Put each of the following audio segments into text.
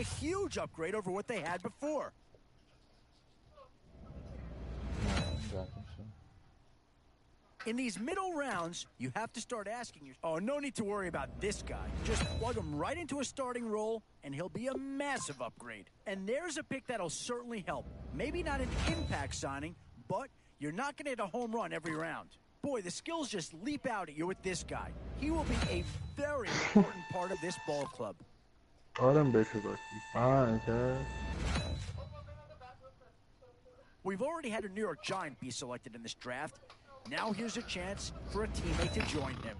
huge upgrade over what they had before. In these middle rounds, you have to start asking yourself, oh, no need to worry about this guy. Just plug him right into a starting role, and he'll be a massive upgrade. And there's a pick that'll certainly help. Maybe not an impact signing, but you're not going to hit a home run every round. Boy, the skills just leap out at you with this guy. He will be a very important part of this ball club. All them bitches are fine, guys. We've already had a New York Giant be selected in this draft. Now here's a chance for a teammate to join him.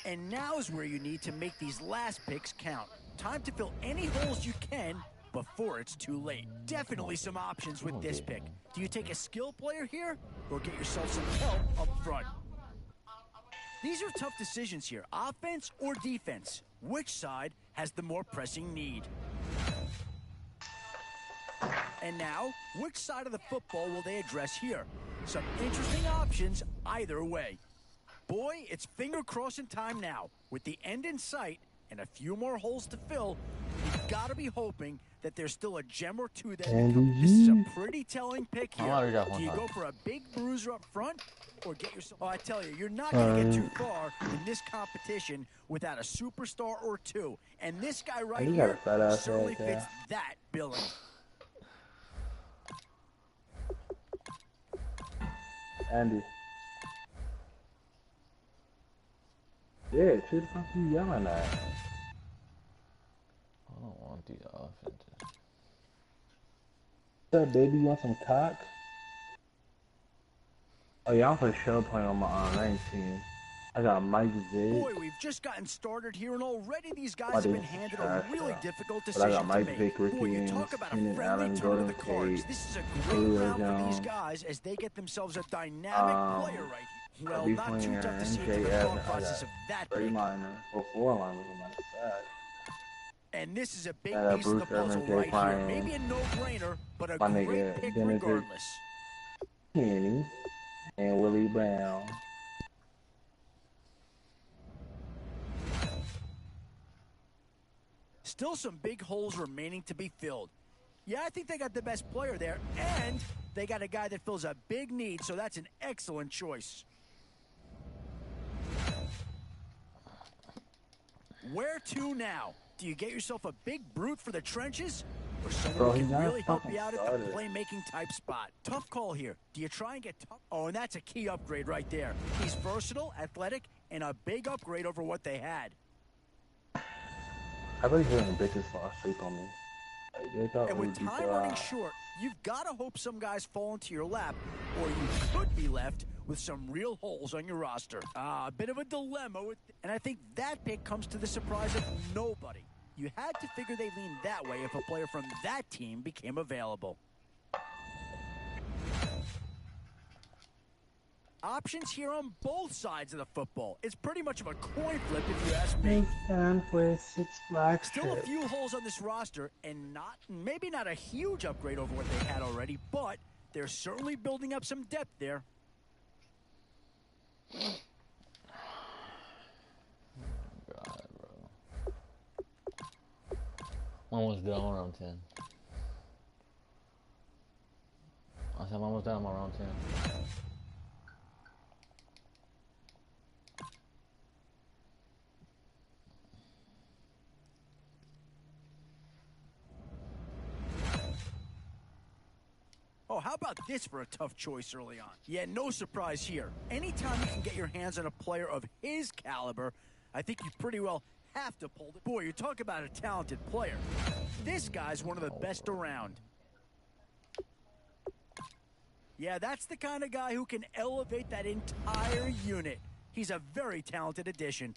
And now's where you need to make these last picks count. Time to fill any holes you can before it's too late. Definitely some options with this pick. Do you take a skill player here or get yourself some help up front? These are tough decisions here. Offense or defense? Which side has the more pressing need? And now, which side of the football will they address here? Some interesting options either way. Boy, it's finger-crossing time now. With the end in sight and a few more holes to fill, you've got to be hoping that there's still a gem or two that This is a pretty telling pick here. Do you go for a big bruiser up front or get yourself... Oh, I tell you, you're not going to get too far in this competition without a superstar or two. And this guy right here certainly fits that billing. Andy. Yeah, who the fuck you yelling at? I don't want the offense. What's up, baby? You want some cock? Oh yeah, I'm for sure playing on my 19. I got Mike Z. Boy, we've just gotten started here, and already these guys have been handed a really difficult decision I got Mike to make. Ricky, Boy, you talk about a friendly turn of the cards. This is a great round for these guys as they get themselves a dynamic player right here. Well, not too tough to see into the thought process of that pick. And this is a big piece of the puzzle right here. Maybe a no-brainer, but a great pick regardless. Kenny and Willie Brown. Still some big holes remaining to be filled. Yeah, I think they got the best player there, and they got a guy that fills a big need, so that's an excellent choice. Where to now? Do you get yourself a big brute for the trenches? Or someone who can really help you out at the playmaking type spot? Tough call here. Do you try and get tough? Oh, and that's a key upgrade right there. He's versatile, athletic, and a big upgrade over what they had. I really hearing bitches fall asleep on me. And with time running short, you've got to hope some guys fall into your lap, or you could be left with some real holes on your roster. A bit of a dilemma, and I think that pick comes to the surprise of nobody. You had to figure they leaned that way if a player from that team became available. Options here on both sides of the football. It's pretty much of a coin flip if you ask me. Still a few holes on this roster, and maybe not a huge upgrade over what they had already, but they're certainly building up some depth there. God, bro. Almost done on round 10. I said I'm almost done on my round 10. Oh, how about this for a tough choice early on? Yeah, no surprise here. Anytime you can get your hands on a player of his caliber, I think you pretty well have to pull it. Boy, you talk about a talented player. This guy's one of the best around. Yeah, that's the kind of guy who can elevate that entire unit. He's a very talented addition.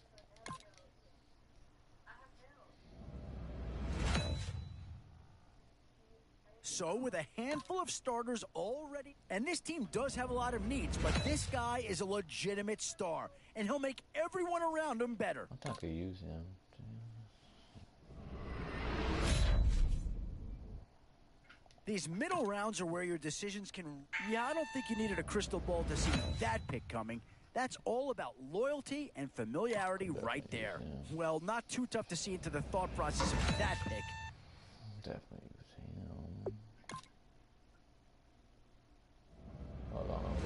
So, with a handful of starters already, and this team does have a lot of needs, but this guy is a legitimate star, and he'll make everyone around him better. I thought I could use him. These middle rounds are where your decisions can... Yeah, I don't think you needed a crystal ball to see that pick coming. That's all about loyalty and familiarity right there. Yeah. Well, not too tough to see into the thought process of that pick. Definitely use him. Hold on.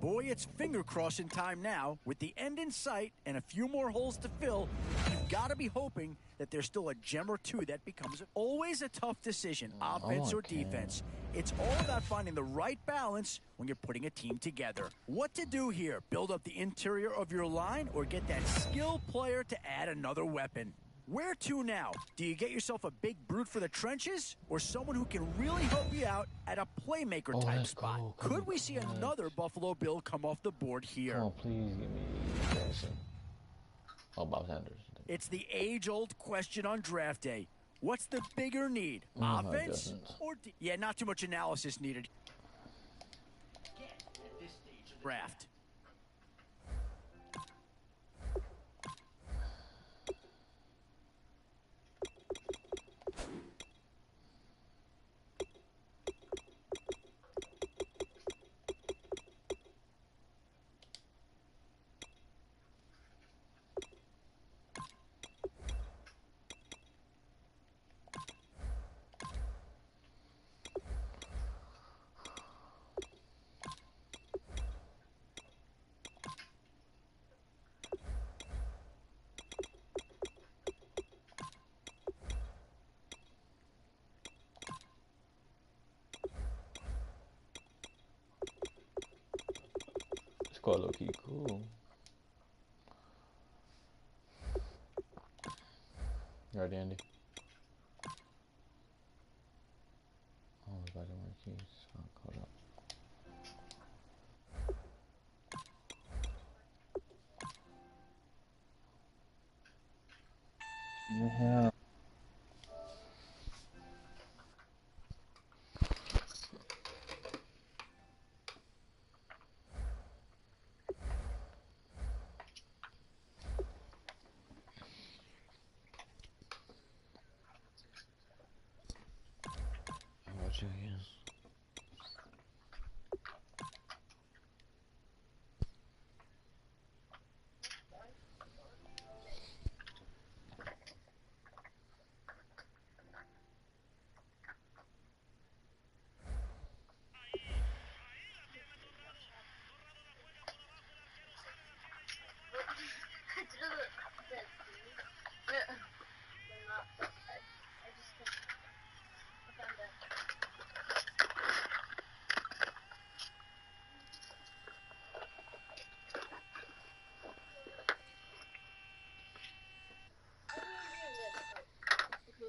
Boy, it's finger crossing time now. With the end in sight and a few more holes to fill, you've got to be hoping that there's still a gem or two that becomes always a tough decision, offense or defense. It's all about finding the right balance when you're putting a team together. What to do here? Build up the interior of your line or get that skilled player to add another weapon? Where to now? Do you get yourself a big brute for the trenches or someone who can really help you out at a playmaker type spot? Could we see another Buffalo Bill come off the board here? Oh, please give me Jackson. Oh, Bob Sanders. It's the age-old question on draft day. What's the bigger need? Offense or yeah, not too much analysis needed. At this stage of the draft. Quite low key cool. You ready, Andy? Oh, I got more keys. Hold up. Yeah. What you again?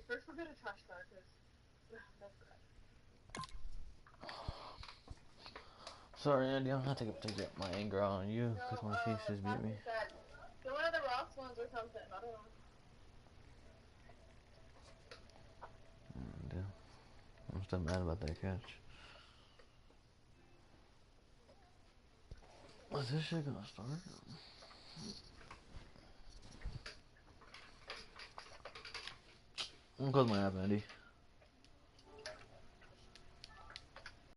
First we'll get a trash bag, Sorry, Andy, I'm gonna take my anger out on you because my face just beat me. Get one of the Ross ones or something, I don't know. Damn. I'm still mad about that catch. Is this shit gonna start? I'm gonna close my app, Andy.